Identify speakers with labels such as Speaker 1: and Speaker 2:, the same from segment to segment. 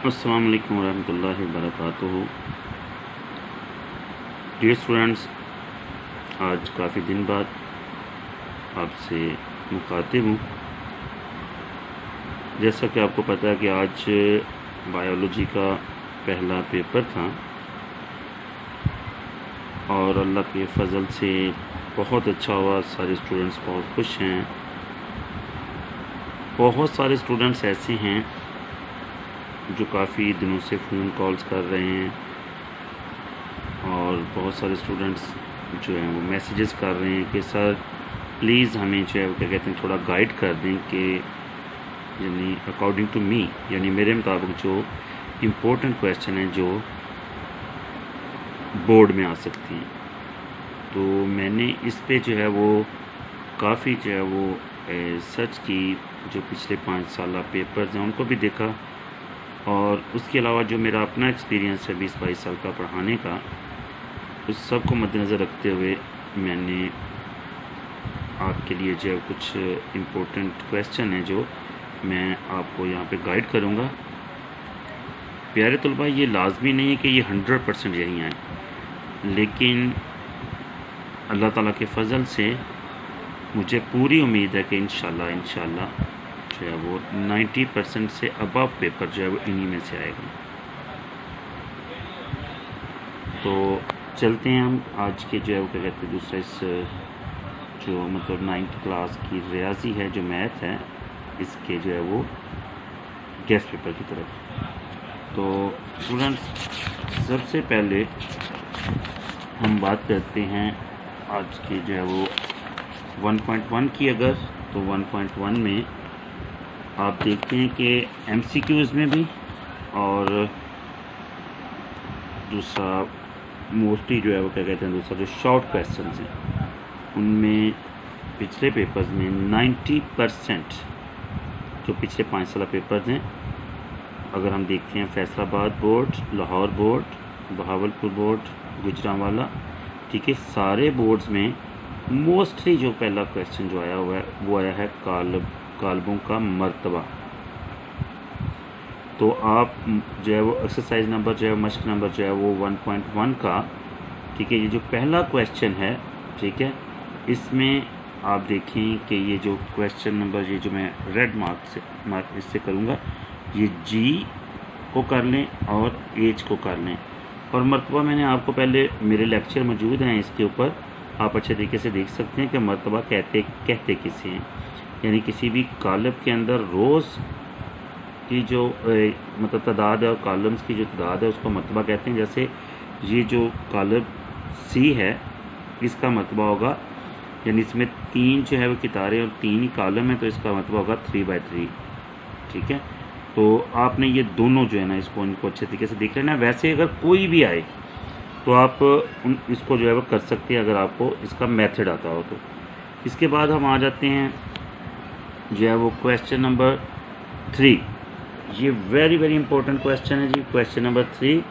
Speaker 1: अस्सलाम वालेकुम रहमतुल्लाहि वबरकातुहू। डियर स्टूडेंट्स, आज काफ़ी दिन बाद आपसे मुखातिब हूँ। जैसा कि आपको पता है कि आज बायोलॉजी का पहला पेपर था और अल्लाह के फजल से बहुत अच्छा हुआ। सारे स्टूडेंट्स बहुत खुश हैं। बहुत सारे स्टूडेंट्स ऐसे हैं जो काफ़ी दिनों से फ़ोन कॉल्स कर रहे हैं और बहुत सारे स्टूडेंट्स जो हैं वो मैसेजेस कर रहे हैं कि सर प्लीज़ हमें जो है वो क्या कहते हैं थोड़ा गाइड कर दें कि यानी अकॉर्डिंग टू मी, यानी मेरे मुताबिक जो इम्पोर्टेंट क्वेश्चन हैं जो बोर्ड में आ सकती हैं। तो मैंने इस पे जो है वो काफ़ी जो है वो सर्च की, जो पिछले 5 साल पेपर्स हैं उनको भी देखा और उसके अलावा जो मेरा अपना एक्सपीरियंस है 20-22 साल का पढ़ाने का, उस सब को मद्देनज़र रखते हुए मैंने आपके लिए जो है कुछ इम्पोर्टेंट क्वेश्चन है जो मैं आपको यहाँ पे गाइड करूँगा। प्यारे तलबा, ये लाजमी नहीं है कि ये 100% यही आए, लेकिन अल्लाह ताला के फ़ज़ल से मुझे पूरी उम्मीद है कि इंशाल्लाह जो है वो 90% से अबव पेपर जो है वो इन्हीं में से आएगा। तो चलते हैं हम आज के जो है वो क्या कहते हैं दूसरा इस जो मतलब 9th क्लास की रियाजी है, जो मैथ है, इसके जो है वो गेस्ट पेपर की तरफ। तो स्टूडेंट्स, सबसे पहले हम बात करते हैं आज की जो है वो 1.1 की। अगर तो 1.1 में आप देखते हैं कि MCQs में भी और दूसरा मोस्टली जो है वो क्या कहते हैं दूसरा जो शॉर्ट क्वेश्चन हैं उनमें पिछले पेपर्स में 90% जो पिछले 5 साल पेपर्स हैं, अगर हम देखते हैं Faisalabad board, Lahore board, Bahawalpur board, Gujranwala, ठीक है, सारे बोर्ड्स में मोस्टली जो पहला क्वेश्चन जो आया हुआ है वो आया है कालबों का मर्तबा। तो आप जो है वो एक्सरसाइज नंबर जो है मश्क नंबर जो है वो 1.1 का, ठीक है, ये जो पहला क्वेश्चन है, ठीक है, इसमें आप देखें कि ये जो क्वेश्चन नंबर ये जो मैं रेड मार्क इससे करूँगा, ये जी को कर लें और एच को कर लें। और मर्तबा मैंने आपको पहले मेरे लेक्चर मौजूद हैं इसके ऊपर, आप अच्छे तरीके से देख सकते हैं कि मर्तबा कहते किसे हैं। यानी किसी भी कालब के अंदर रोज़ की जो मतलब तादाद है और कॉलम्स की जो तादाद है उसको मर्तबा कहते हैं। जैसे ये जो कालब सी है इसका मर्तबा होगा, यानी इसमें 3 जो है वो कितारें और 3 ही कॉलम है, तो इसका मतलब होगा 3/3, ठीक है। तो आपने ये दोनों जो है ना इनको अच्छे तरीके से देख लेना। वैसे अगर कोई भी आए तो आप इसको जो है वो कर सकते हैं अगर आपको इसका मेथड आता हो तो। इसके बाद हम आ जाते हैं जो है वो क्वेश्चन नंबर 3। ये वेरी इंपॉर्टेंट क्वेश्चन है जी, क्वेश्चन नंबर 3,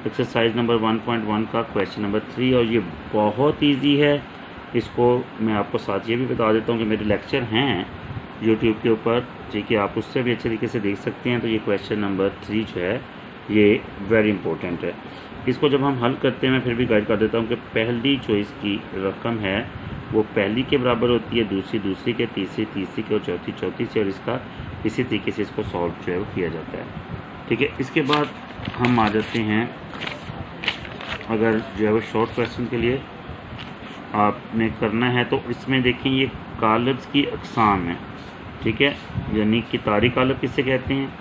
Speaker 1: एक्सरसाइज नंबर 1.1 का क्वेश्चन नंबर 3, और ये बहुत ईजी है। इसको मैं आपको साथ ये भी बता देता हूँ कि मेरे लेक्चर हैं यूट्यूब के ऊपर, ठीक है, आप उससे भी अच्छे तरीके से देख सकते हैं। तो ये क्वेश्चन नंबर 3 जो है ये वेरी इंपॉर्टेंट है। इसको जब हम हल करते हैं मैं फिर भी गाइड कर देता हूँ कि पहली जो इसकी रकम है वो पहली के बराबर होती है, दूसरी के, तीसरी के और चौथी से, और इसका इसी तरीके से इसको सॉल्व जो है वो किया जाता है, ठीक है। इसके बाद हम आ जाते हैं अगर जो है वो शॉर्ट क्वेश्चन के लिए आपने करना है तो इसमें देखें ये कालब्स की अक़साम है, ठीक है, यानी कि तारी कालब किससे कहते हैं,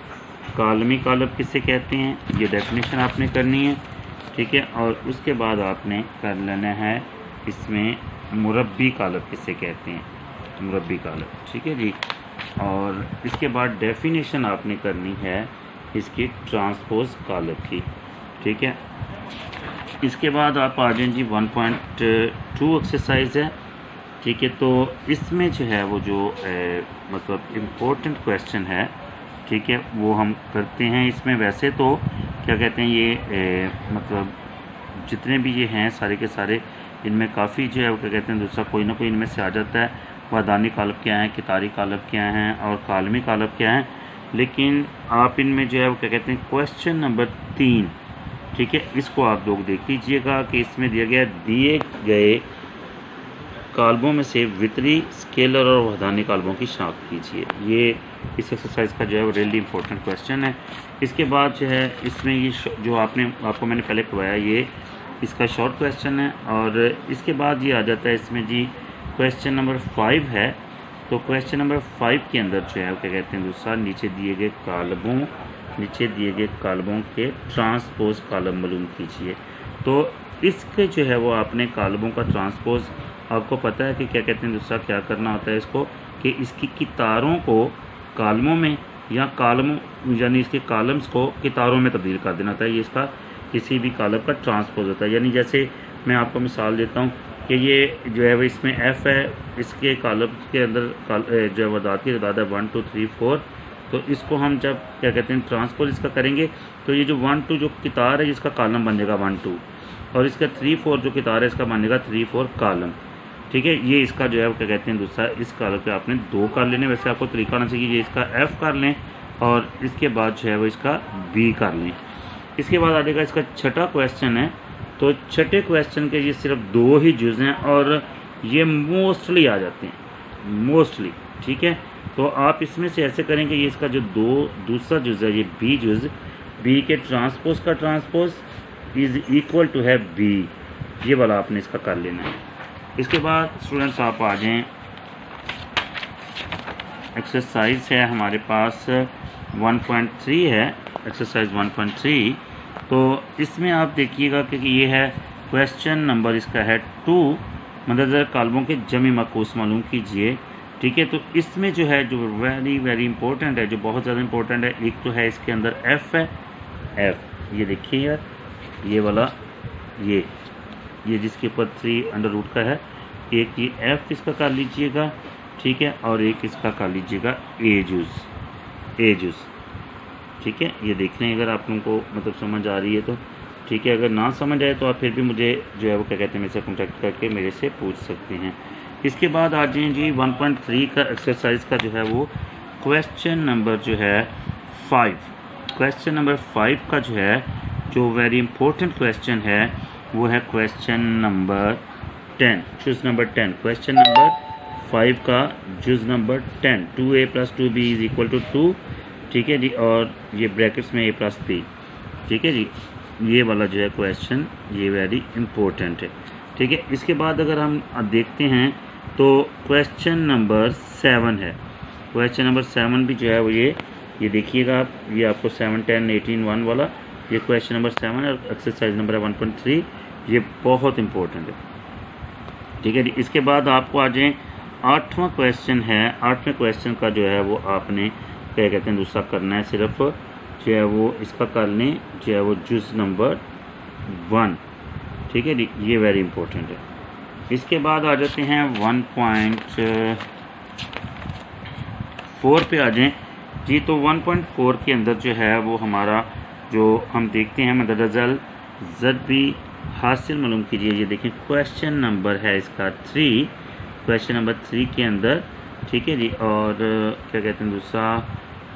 Speaker 1: कालमी कालब किससे कहते हैं, ये डेफिनेशन आपने करनी है, ठीक है। और उसके बाद आपने कर लेना है इसमें मुरब्बी कालब किससे कहते हैं, मुरब्बी कालब, ठीक है जी। और इसके बाद डेफिनेशन आपने करनी है इसकी ट्रांसपोज कालब की, ठीक है। इसके बाद आप आ जाएं जी 1.2 एक्सरसाइज है, ठीक है। तो इसमें जो है वो जो मतलब इम्पोर्टेंट क्वेश्चन है, ठीक है, वो हम करते हैं इसमें। वैसे तो क्या कहते हैं ये मतलब जितने भी ये हैं सारे के सारे, इनमें काफ़ी जो है वो क्या कहते हैं दूसरा कोई ना कोई इनमें से आ जाता है। वादानी कालब क्या हैं, कितारी कालब क्या हैं और कालमी कालब क्या हैं, लेकिन आप इनमें जो है वो क्या कहते हैं क्वेश्चन नंबर 3, ठीक है, इसको आप लोग देख लीजिएगा कि इसमें दिया गया दिए गए काल्बों में से वितरी, स्केलर और वहदानी काल्बों की शनाख्त कीजिए। ये इस एक्सरसाइज का जो है वो रियली इंपॉर्टेंट क्वेश्चन है। इसके बाद जो है इसमें ये जो आपको मैंने पहले करवाया ये इसका शॉर्ट क्वेश्चन है, और इसके बाद ये आ जाता है इसमें जी क्वेश्चन नंबर 5 है। तो क्वेश्चन नंबर 5 के अंदर जो है क्या कहते हैं दूसरा नीचे दिए गए काल्बों के ट्रांसपोज कालम मालूम कीजिए। तो इसके जो है वो आपने काल्बों का ट्रांसपोज, आपको पता है कि क्या कहते हैं दूसरा क्या करना होता है इसको, कि इसकी कितारों को कालमों में या कालमों यानी इसके कालम्स को कितारों में तब्दील कर देना होता है। ये इसका किसी भी कालम का ट्रांसपोज होता है। यानी जैसे मैं आपको मिसाल देता हूँ कि ये जो है वो इसमें एफ़ है, इसके कालम के अंदर जो है वदात की तादाद है 1 2 3 4। तो इसको हम जब क्या कहते हैं ट्रांसपोज इसका करेंगे तो ये जो 1 2 जो कितार है इसका कालम बन जाएगा 1 2, और इसका 3 4 जो कितार है इसका बन जाएगा 3 4 कालम, ठीक है। ये इसका जो है वो क्या कहते हैं दूसरा इस कालम पे आपने 2 कर लेने। वैसे आपको तरीका होना चाहिए, ये इसका एफ़ कर लें और इसके बाद जो है वो इसका बी कर लें। इसके बाद आ जाएगा इसका छठा क्वेश्चन है। तो छठे क्वेश्चन के ये सिर्फ 2 ही जुज़ हैं और ये मोस्टली आ जाते हैं, मोस्टली, ठीक है। तो आप इसमें से ऐसे करेंगे, ये इसका जो दूसरा जुज़ है ये बी जुज़, बी के ट्रांसपोज का ट्रांसपोज इज़ इक्वल टू है बी, ये वाला आपने इसका कर लेना है। इसके बाद स्टूडेंट्स आप आ जाएं, एक्सरसाइज है हमारे पास 1.3 है, एक्सरसाइज 1.3। तो इसमें आप देखिएगा कि ये है क्वेश्चन नंबर इसका है 2, मंदरजा काल्बों के जमी मकूस मालूम कीजिए, ठीक है। तो इसमें जो है जो वेरी इंपॉर्टेंट है, जो बहुत ज़्यादा इंपॉर्टेंट है, एक तो है इसके अंदर एफ़ है, एफ़ ये देखिए यार, ये वाला ये जिसके ऊपर 3 का है, एक ये एफ़ इसका कर लीजिएगा, ठीक है, और एक इसका कर लीजिएगा ए जुज़, ठीक है। ये देख लें अगर आप लोगों को मतलब समझ आ रही है तो ठीक है, अगर ना समझ आए तो आप फिर भी मुझे जो है वो क्या कहते हैं मेरे से कॉन्टैक्ट करके मेरे से पूछ सकते हैं। इसके बाद आ जाए जी 1.3 का एक्सरसाइज का जो है वो क्वेश्चन नंबर जो है 5, क्वेश्चन नंबर 5 का जो है जो वेरी इंपॉर्टेंट क्वेश्चन है वो है क्वेश्चन नंबर 10, जुज़ नंबर 10, क्वेश्चन नंबर 5 का जुज़ नंबर 10, 2a + 2b = 2, ठीक है जी, और ये ब्रैकेट्स में a + b, ठीक है जी। ये वाला जो है क्वेश्चन ये वेरी इंपॉर्टेंट है, ठीक है। इसके बाद अगर हम देखते हैं तो क्वेश्चन नंबर 7 है, क्वेश्चन नंबर 7 भी जो है वो ये देखिएगा आप, ये आपको 7 10 18 1 वाला ये क्वेश्चन नंबर 7 है, एक्सरसाइज नंबर 1.3, ये बहुत इंपॉर्टेंट है, ठीक है जी। इसके बाद आपको आ जाए 8वां क्वेश्चन है, 8वें क्वेश्चन का जो है वो आपने क्या कहते हैं दूसरा करना है, सिर्फ जो है वो इसका कर लें जो है वो जुज़ नंबर 1, ठीक है जी, ये वेरी इंपॉर्टेंट है। इसके बाद आ जाते हैं 1.4 पे आ जाएं जी। तो 1.4 के अंदर जो है वो हमारा जो हम देखते हैं मदरजल ज़रबी हासिल मालूम कीजिए। ये देखें क्वेश्चन नंबर है इसका 3, क्वेश्चन नंबर 3 के अंदर, ठीक है जी। और क्या कहते हैं दूसरा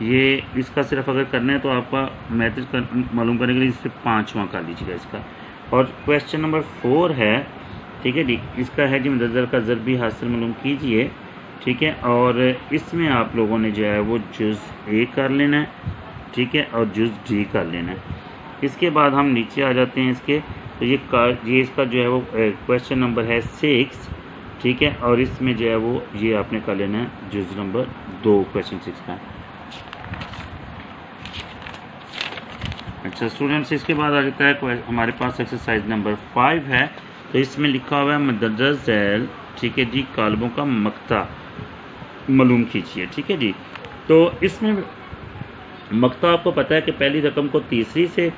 Speaker 1: ये इसका सिर्फ अगर करना है तो आपका मैथड मालूम करने के लिए सिर्फ 5वां कर लीजिएगा इसका। और क्वेश्चन नंबर 4 है, ठीक है जी, इसका है जी मदरजल का ज़रबी हासिल मालूम कीजिए, ठीक है। और इसमें आप लोगों ने जो है वो जुज़ ए कर लेना है, ठीक है, और जुज़ डी कर लेना है। इसके बाद हम नीचे आ जाते हैं इसके, तो ये इसका जो है वो क्वेश्चन नंबर है 6, ठीक है, और इसमें जो है वो ये आपने कर लेना है जुज़ नंबर 2 क्वेश्चन 6 का। अच्छा स्टूडेंट्स, इसके बाद आ जाता है हमारे पास एक्सरसाइज नंबर 5 है। तो इसमें लिखा हुआ है मदरजा झैल, ठीक है जी, काल्बों का मक्ता मालूम कीजिए, ठीक है जी। तो इसमें मक्ता आपको पता है कि पहली रकम को तीसरी से,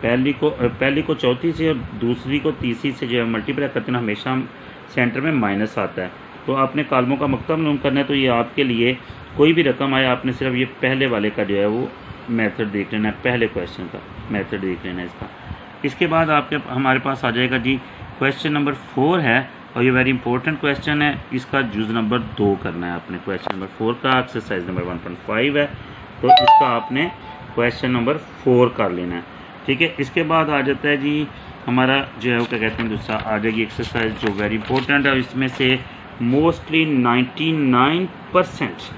Speaker 1: पहली को चौथी से और दूसरी को तीसरी से जो है मल्टीप्लाई करते हैं, हमेशा सेंटर में माइनस आता है। तो आपने काल्बों का मक्ता मालूम करना है, तो ये आपके लिए कोई भी रकम आए आपने सिर्फ ये पहले वाले का जो है वो मेथड देख लेना है, पहले क्वेश्चन का मेथड देख लेना है इसका। इसके बाद हमारे पास आ जाएगा जी क्वेश्चन नंबर 4 है, और ये वेरी इंपॉर्टेंट क्वेश्चन है, इसका जुज़ नंबर 2 करना है आपने। क्वेश्चन नंबर 4 का एक्सरसाइज नंबर 1.5 है, तो इसका आपने क्वेश्चन नंबर 4 कर लेना है। ठीक है, इसके बाद आ जाता है जी हमारा जो है वो क्या कहते हैं दूसरा आ जाएगी एक्सरसाइज जो वेरी इंपॉर्टेंट है। इसमें से मोस्टली 99%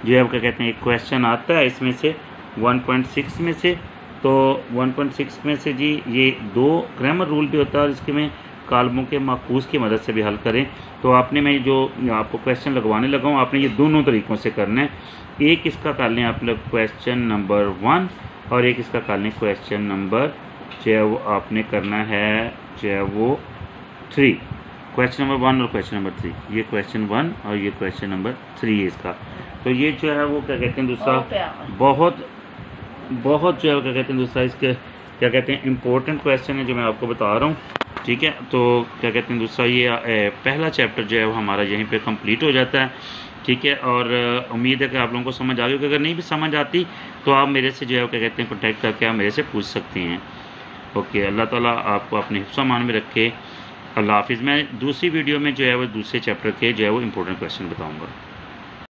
Speaker 1: जो है वो क्या कहते हैं एक क्वेश्चन आता है इसमें से 1.6 में से। तो 1.6 में से जी ये 2 ग्रामर रूल भी होता है और इसके में कालमों के माकूस की मदद से भी हल करें। तो आपने मैं जो आपको क्वेश्चन लगवाने लगा हूँ आपने ये दोनों तरीक़ों से करना है। एक इसका कर लें आप लोग क्वेश्चन नंबर 1 और एक इसका कर लें क्वेश्चन नंबर जो है वो आपने करना है जो है वो 3। क्वेश्चन नंबर 1 और क्वेश्चन नंबर 3, ये क्वेश्चन 1 और ये क्वेश्चन नंबर 3 है इसका। तो ये जो है वो क्या कहते हैं दूसरा बहुत जो है क्या कहते हैं दूसरा इसके क्या कहते हैं इम्पोर्टेंट क्वेश्चन है जो मैं आपको बता रहा हूँ। ठीक है, तो क्या कहते हैं दूसरा ये पहला चैप्टर जो है वो हमारा यहीं पे कंप्लीट हो जाता है। ठीक है, और उम्मीद है कि आप लोगों को समझ आ गई होगी। अगर नहीं भी समझ आती तो आप मेरे से जो है क्या कहते हैं कॉन्टैक्ट करके आप मेरे से पूछ सकते हैं। ओके, अल्लाह ताला आपको अपने हिफ्ज़-ओ-अमान में रखे। अल्लाह हाफिज़। मैं दूसरी वीडियो में जो है वो दूसरे चैप्टर के जो है वो इम्पोर्टेंट क्वेश्चन बताऊँगा।